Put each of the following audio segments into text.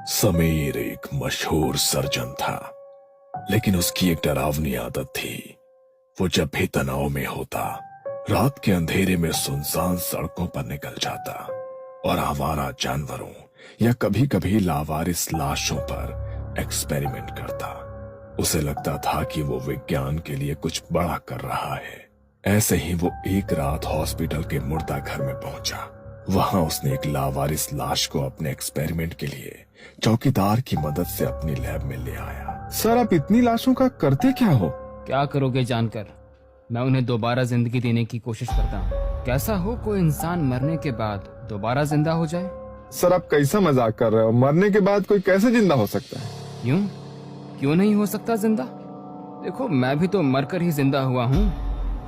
समीर एक मशहूर सर्जन था, लेकिन उसकी एक डरावनी आदत थी। वो जब भी तनाव में होता, रात के अंधेरे में सुनसान सड़कों पर निकल जाता और आवारा जानवरों या कभी कभी लावारिस लाशों पर एक्सपेरिमेंट करता। उसे लगता था कि वो विज्ञान के लिए कुछ बड़ा कर रहा है। ऐसे ही वो एक रात हॉस्पिटल के मुर्दा घर में पहुंचा। वहां उसने एक लावारिस लाश को अपने एक्सपेरिमेंट के लिए चौकीदार की मदद से अपनी लैब में ले आया। सर, आप इतनी लाशों का करते क्या हो? क्या करोगे जानकर? मैं उन्हें दोबारा जिंदगी देने की कोशिश करता हूँ। कैसा हो कोई इंसान मरने के बाद दोबारा जिंदा हो जाए? सर, आप कैसा मजाक कर रहे हो? मरने के बाद कोई कैसे जिंदा हो सकता है? क्यों नहीं हो सकता जिंदा? देखो, मैं भी तो मरकर ही जिंदा हुआ हूँ।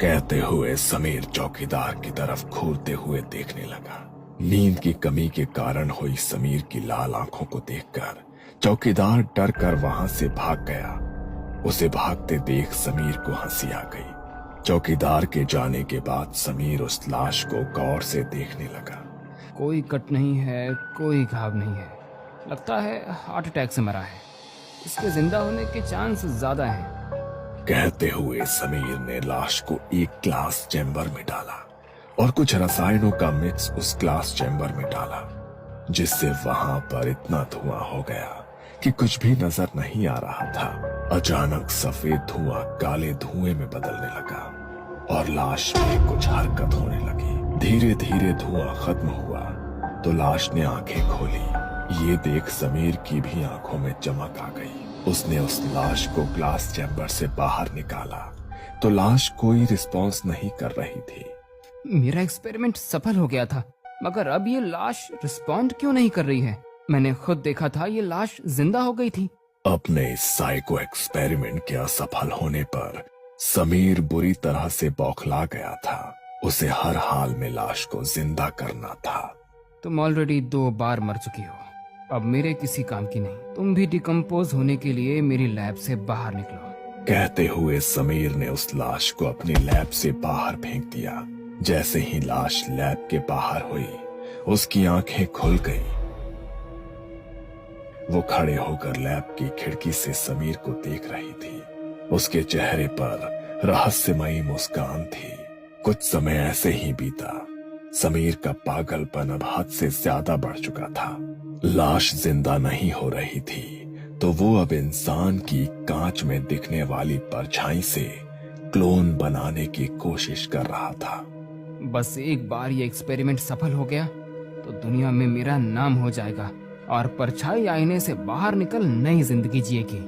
कहते हुए समीर चौकीदार की तरफ घूरते हुए देखने लगा। नींद की कमी के कारण हुई समीर की लाल आंखों को देखकर चौकीदार डर कर वहां से भाग गया। उसे भागते देख समीर को हंसी आ गई। चौकीदार के जाने के बाद समीर उस लाश को गौर से देखने लगा। कोई कट नहीं है, कोई घाव नहीं है। लगता है हार्ट अटैक से मरा है। इसके जिंदा होने के चांस ज्यादा हैं। कहते हुए समीर ने लाश को एक ग्लास चैम्बर में डाला और कुछ रसायनों का मिक्स उस ग्लास चैम्बर में डाला, जिससे वहां पर इतना धुआं हो गया कि कुछ भी नजर नहीं आ रहा था। अचानक सफेद धुआं काले धुएं में बदलने लगा और लाश में कुछ हरकत होने लगी। धीरे धीरे धुआं खत्म हुआ तो लाश ने आंखें खोली। ये देख समीर की भी आंखों में चमक आ गई। उसने उस लाश को ग्लास चैम्बर से बाहर निकाला तो लाश कोई रिस्पॉन्स नहीं कर रही थी। मेरा एक्सपेरिमेंट सफल हो गया था, मगर अब ये लाश रिस्पॉन्ड क्यों नहीं कर रही है? मैंने खुद देखा था, ये लाश जिंदा हो गई थी। अपने इस साइको एक्सपेरिमेंट के असफल होने पर समीर बुरी तरह से बौखला गया था। उसे हर हाल में लाश को जिंदा करना था। तुम ऑलरेडी 2 बार मर चुकी हो, अब मेरे किसी काम की नहीं। तुम भी डिकम्पोज होने के लिए मेरी लैब से बाहर निकलो। कहते हुए समीर ने उस लाश को अपनी लैब से बाहर फेंक दिया। जैसे ही लाश लैब के बाहर हुई, उसकी आंखें खुल गईं। वो खड़े होकर लैब की खिड़की से समीर को देख रही थी। उसके चेहरे पर रहस्यमयी मुस्कान थी। कुछ समय ऐसे ही बीता। समीर का पागलपन अब हद से ज्यादा बढ़ चुका था। लाश जिंदा नहीं हो रही थी तो वो अब इंसान की कांच में दिखने वाली परछाई से क्लोन बनाने की कोशिश कर रहा था। बस एक बार ये एक्सपेरिमेंट सफल हो गया तो दुनिया में मेरा नाम हो जाएगा और परछाई आईने से बाहर निकल नई जिंदगी जिएगी।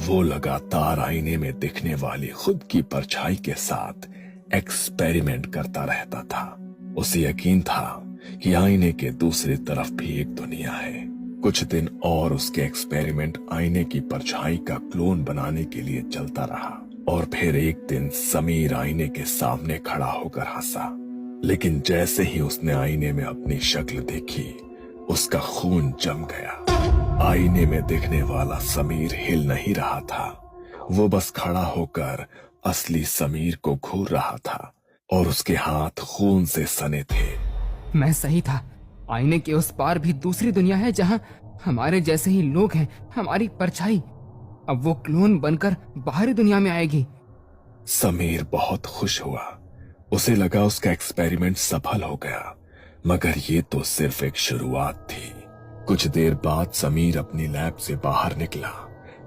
वो लगातार आईने में दिखने वाली खुद की परछाई के साथ एक्सपेरिमेंट करता रहता था। उसे यकीन था कि आईने के दूसरी तरफ भी एक दुनिया है। कुछ दिन और उसके एक्सपेरिमेंट आईने की परछाई का क्लोन बनाने के लिए चलता रहा और फिर एक दिन समीर आईने के सामने खड़ा होकर हंसा। लेकिन जैसे ही उसने आईने में अपनी शक्ल देखी, उसका खून जम गया। आईने में दिखने वाला समीर हिल नहीं रहा था। वो बस खड़ा होकर असली समीर को घूर रहा था और उसके हाथ खून से सने थे। मैं सही था। आईने के उस पार भी दूसरी दुनिया है जहां हमारे जैसे ही लोग हैं। हमारी परछाई अब वो क्लोन बनकर बाहरी दुनिया में आएगी। समीर बहुत खुश हुआ। उसे लगा उसका एक्सपेरिमेंट सफल हो गया, मगर ये तो सिर्फ एक शुरुआत थी। कुछ देर बाद समीर अपनी लैब से बाहर निकला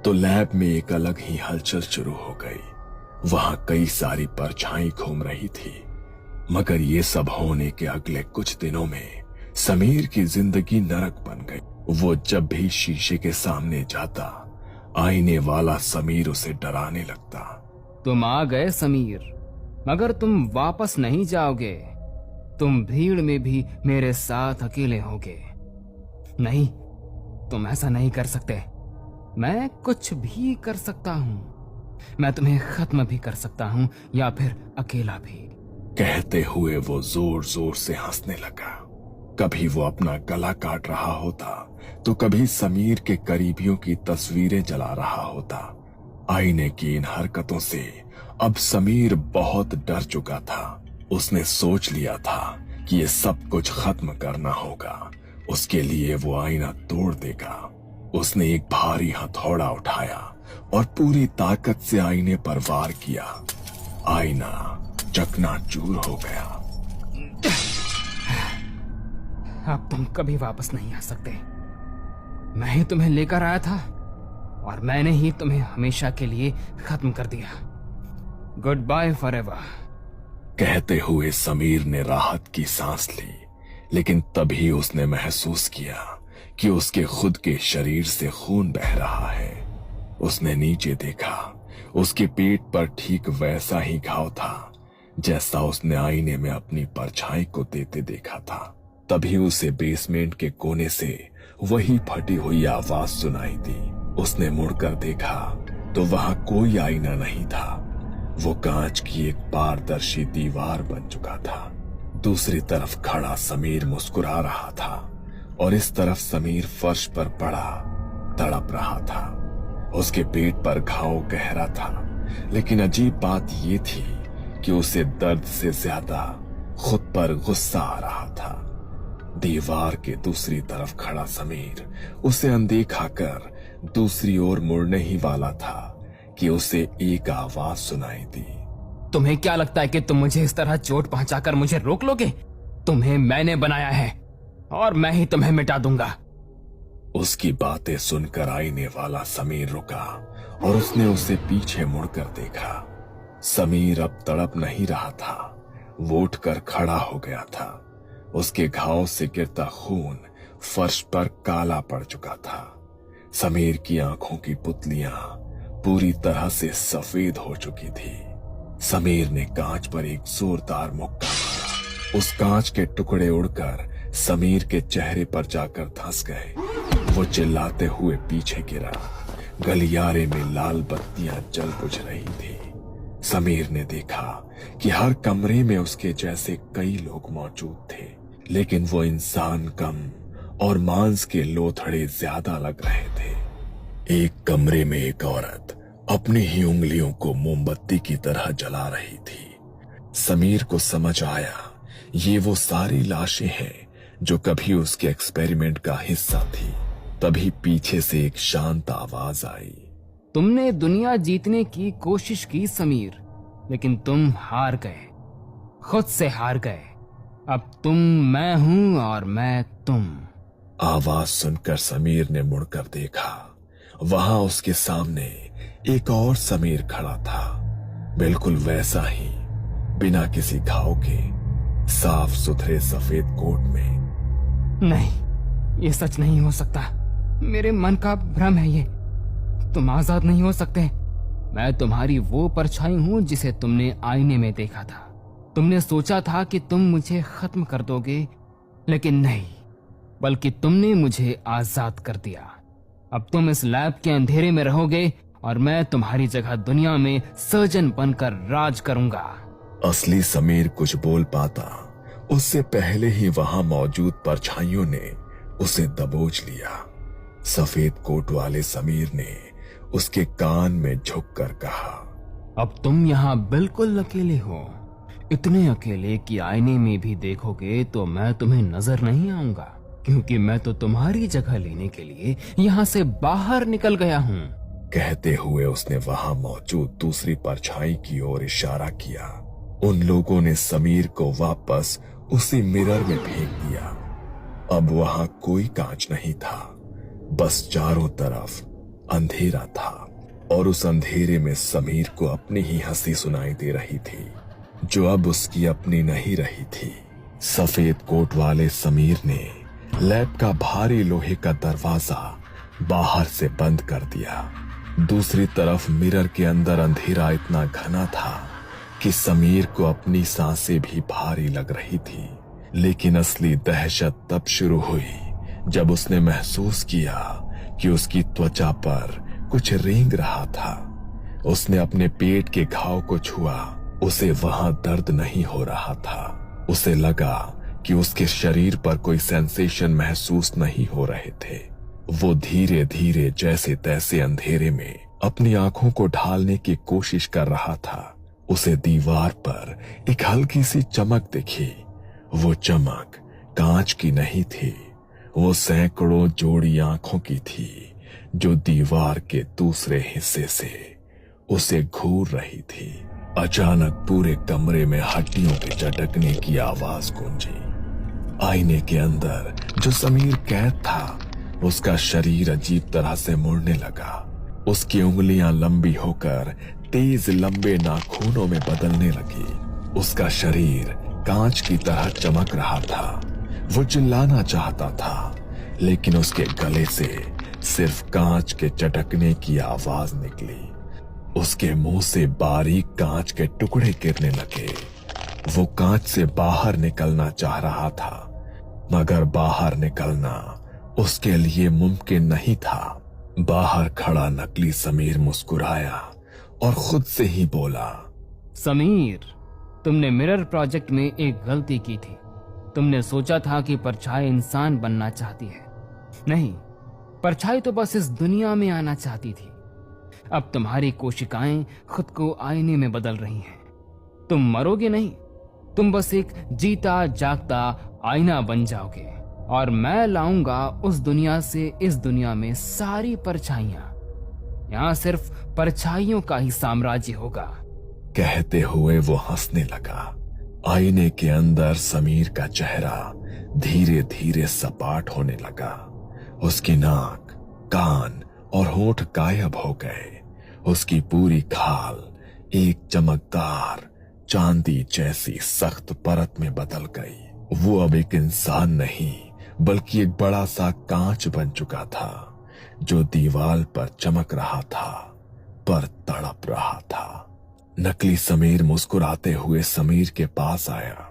तो लैब में एक अलग ही हलचल शुरू हो गई। वहां कई सारी परछाई घूम रही थी। मगर ये सब होने के अगले कुछ दिनों में समीर की जिंदगी नरक बन गई। वो जब भी शीशे के सामने जाता, आईने वाला समीर उसे डराने लगता। तुम आ गए समीर, मगर तुम वापस नहीं जाओगे। तुम भीड़ में भी मेरे साथ अकेले होगे। नहीं, तुम ऐसा नहीं कर सकते। मैं कुछ भी कर सकता हूँ। मैं तुम्हें खत्म भी कर सकता हूँ या फिर अकेला भी। कहते हुए वो जोर जोर से हंसने लगा। कभी वो अपना गला काट रहा होता तो कभी समीर के करीबियों की तस्वीरें जला रहा होता। आईने की इन हरकतों से अब समीर बहुत डर चुका था। उसने सोच लिया था कि ये सब कुछ खत्म करना होगा। उसके लिए वो आईना तोड़ देगा उसने एक भारी हथौड़ा उठाया और पूरी ताकत से आईने पर वार किया। आईना चकनाचूर हो गया। अब तुम कभी वापस नहीं आ सकते। मैं ही तुम्हें लेकर आया था और मैंने ही तुम्हें हमेशा के लिए खत्म कर दिया। Good bye forever. कहते हुए समीर ने राहत की सांस ली, लेकिन तभी उसने महसूस किया कि उसके खुद के शरीर से खून बह रहा है। उसने नीचे देखा, उसके पेट पर ठीक वैसा ही घाव था जैसा उसने आईने में अपनी परछाई को देते देखा था। तभी उसे बेसमेंट के कोने से वही फटी हुई आवाज सुनाई दी। उसने मुड़कर देखा तो वहां कोई आईना नहीं था। वो कांच की एक पारदर्शी दीवार बन चुका था। दूसरी तरफ खड़ा समीर मुस्कुरा रहा था और इस तरफ समीर फर्श पर पड़ा तड़प रहा था। उसके पेट पर घाव गहरा था, लेकिन अजीब बात ये थी कि उसे दर्द से ज्यादा खुद पर गुस्सा आ रहा था। दीवार के दूसरी तरफ खड़ा समीर उसे अनदेखा कर दूसरी ओर मुड़ने ही वाला था कि उसे एक आवाज सुनाई दी। तुम्हें क्या लगता है कि तुम मुझे इस तरह चोट पहुंचाकर मुझे रोक लोगे? तुम्हें मैंने बनाया है और मैं ही तुम्हें मिटा दूंगा। उसकी बातें सुनकर आईने वाला समीर रुका और उसने उसे पीछे मुड़कर देखा। समीर अब तड़प नहीं रहा था, वो उठकर खड़ा हो गया था। उसके घाव से गिरता खून फर्श पर काला पड़ चुका था। समीर की आंखों की पुतलियां पूरी तरह से सफेद हो चुकी थी। समीर ने कांच पर एक जोरदार मुक्का मारा। उस कांच के टुकड़े उड़कर समीर के चेहरे पर जाकर धंस गए। वो चिल्लाते हुए पीछे गिरा। गलियारे में लाल बत्तियां जल बुझ रही थी। समीर ने देखा कि हर कमरे में उसके जैसे कई लोग मौजूद थे, लेकिन वो इंसान कम और मांस के लोथड़े ज्यादा लग रहे थे। एक कमरे में एक औरत अपनी ही उंगलियों को मोमबत्ती की तरह जला रही थी। समीर को समझ आया ये वो सारी लाशें हैं जो कभी उसके एक्सपेरिमेंट का हिस्सा थी। तभी पीछे से एक शांत आवाज आई। तुमने दुनिया जीतने की कोशिश की समीर, लेकिन तुम हार गए, खुद से हार गए। अब तुम मैं हूं और मैं तुम। आवाज सुनकर समीर ने मुड़कर देखा। वहां उसके सामने एक और समीर खड़ा था, बिल्कुल वैसा ही, बिना किसी घाव के, साफ सुथरे सफेद कोट में। नहीं, ये सच नहीं हो सकता। मेरे मन का भ्रम है ये। तुम आजाद नहीं हो सकते। मैं तुम्हारी वो परछाई हूं जिसे तुमने आईने में देखा था। तुमने सोचा था कि तुम मुझे खत्म कर दोगे, लेकिन नहीं, बल्कि तुमने मुझे आजाद कर दिया। अब तुम इस लैब के अंधेरे में रहोगे और मैं तुम्हारी जगह दुनिया में सर्जन बनकर राज करूंगा। असली समीर कुछ बोल पाता उससे पहले ही वहां मौजूद परछाइयों ने उसे दबोच लिया। सफेद कोट वाले समीर ने उसके कान में झुककर कहा, अब तुम यहाँ बिल्कुल अकेले हो, इतने अकेले कि आईने में भी देखोगे तो मैं तुम्हें नजर नहीं आऊंगा, क्योंकि मैं तो तुम्हारी जगह लेने के लिए यहाँ से बाहर निकल गया हूँ। कहते हुए उसने वहां मौजूद दूसरी परछाई की ओर इशारा किया। उन लोगों ने समीर को वापस उसी मिरर में फेंक दिया। अब वहां कोई कांच नहीं था, बस चारों तरफ अंधेरा था और उस अंधेरे में समीर को अपनी ही हंसी सुनाई दे रही थी, जो अब उसकी अपनी नहीं रही थी। सफेद कोट वाले समीर ने लैब का भारी लोहे का दरवाजा बाहर से बंद कर दिया। दूसरी तरफ मिरर के अंदर अंधेरा इतना घना था कि समीर को अपनी सांसें भी भारी लग रही थी। लेकिन असली दहशत तब शुरू हुई जब उसने महसूस किया कि उसकी त्वचा पर कुछ रेंग रहा था। उसने अपने पेट के घाव को छुआ। उसे वहां दर्द नहीं हो रहा था। उसे लगा कि उसके शरीर पर कोई सेंसेशन महसूस नहीं हो रहे थे। वो धीरे धीरे जैसे तैसे अंधेरे में अपनी आंखों को ढालने की कोशिश कर रहा था। उसे दीवार पर एक हल्की सी चमक दिखी। वो चमक कांच की नहीं थी, वो सैकड़ों जोड़ी आंखों की थी जो दीवार के दूसरे हिस्से से उसे घूर रही थी। अचानक पूरे कमरे में हड्डियों के चटकने की आवाज गूंजी। आईने के अंदर जो समीर कैद था, उसका शरीर अजीब तरह से मुड़ने लगा। उसकी उंगलियां लंबी होकर तेज लंबे नाखूनों में बदलने लगी। उसका शरीर कांच की तरह चमक रहा था। वो चिल्लाना चाहता था, लेकिन उसके गले से सिर्फ कांच के चटकने की आवाज निकली। उसके मुंह से बारीक कांच के टुकड़े गिरने लगे। वो कांच से बाहर निकलना चाह रहा था, मगर बाहर निकलना उसके लिए मुमकिन नहीं था। बाहर खड़ा नकली समीर मुस्कुराया और खुद से ही बोला, समीर, तुमने मिरर प्रोजेक्ट में एक गलती की थी। तुमने सोचा था कि परछाई इंसान बनना चाहती है। नहीं, परछाई तो बस इस दुनिया में आना चाहती थी। अब तुम्हारी कोशिकाएं खुद को आईने में बदल रही हैं। तुम मरोगे नहीं, तुम बस एक जीता जागता आईना बन जाओगे, और मैं लाऊंगा उस दुनिया से इस दुनिया में सारी परछाइयां। यहां सिर्फ परछाइयों का ही साम्राज्य होगा। कहते हुए वो हंसने लगा। आईने के अंदर समीर का चेहरा धीरे धीरे सपाट होने लगा। उसकी नाक, कान और होठ गायब हो गए। उसकी पूरी खाल एक चमकदार चांदी जैसी सख्त परत में बदल गई। वो अब एक इंसान नहीं, बल्कि एक बड़ा सा कांच बन चुका था, जो दीवार पर चमक रहा था, पर तड़प रहा था। नकली समीर मुस्कुराते हुए समीर के पास आया।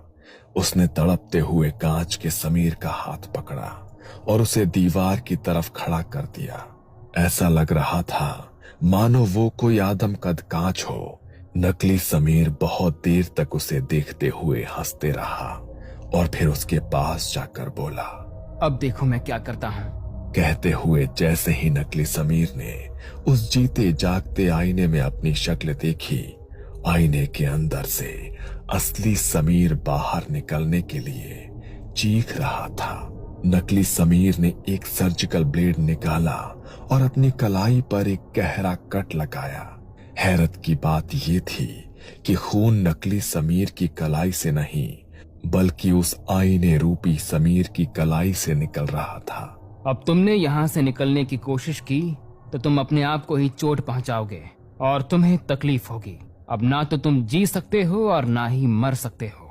उसने तड़पते हुए कांच के समीर का हाथ पकड़ा और उसे दीवार की तरफ खड़ा कर दिया। ऐसा लग रहा था मानो वो कोई आदमकद कांच हो। नकली समीर बहुत देर तक उसे देखते हुए हंसते रहा और फिर उसके पास जाकर बोला, अब देखो मैं क्या करता हूँ। कहते हुए जैसे ही नकली समीर ने उस जीते जागते आईने में अपनी शक्ल देखी, आईने के अंदर से असली समीर बाहर निकलने के लिए चीख रहा था। नकली समीर ने एक सर्जिकल ब्लेड निकाला और अपनी कलाई पर एक गहरा कट लगाया। हैरत की बात यह थी कि खून नकली समीर की कलाई से नहीं, बल्कि उस आईने रूपी समीर की कलाई से निकल रहा था। अब तुमने यहाँ से निकलने की कोशिश की तो तुम अपने आप को ही चोट पहुंचाओगे और तुम्हें तकलीफ होगी। अब ना तो तुम जी सकते हो और ना ही मर सकते हो।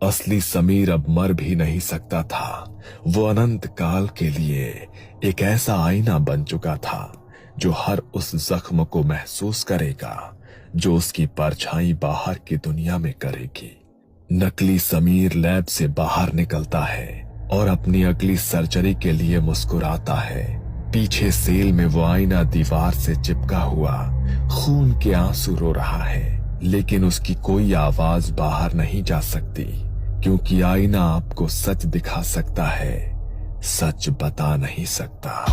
असली समीर अब मर भी नहीं सकता था। वो अनंत काल के लिए एक ऐसा आईना बन चुका था जो हर उस जख्म को महसूस करेगा जो उसकी परछाई बाहर की दुनिया में करेगी। नकली समीर लैब से बाहर निकलता है और अपनी अगली सर्जरी के लिए मुस्कुराता है। पीछे सेल में वो आईना दीवार से चिपका हुआ खून के आंसू रो रहा है, लेकिन उसकी कोई आवाज बाहर नहीं जा सकती, क्योंकि आईना आपको सच दिखा सकता है, सच बता नहीं सकता।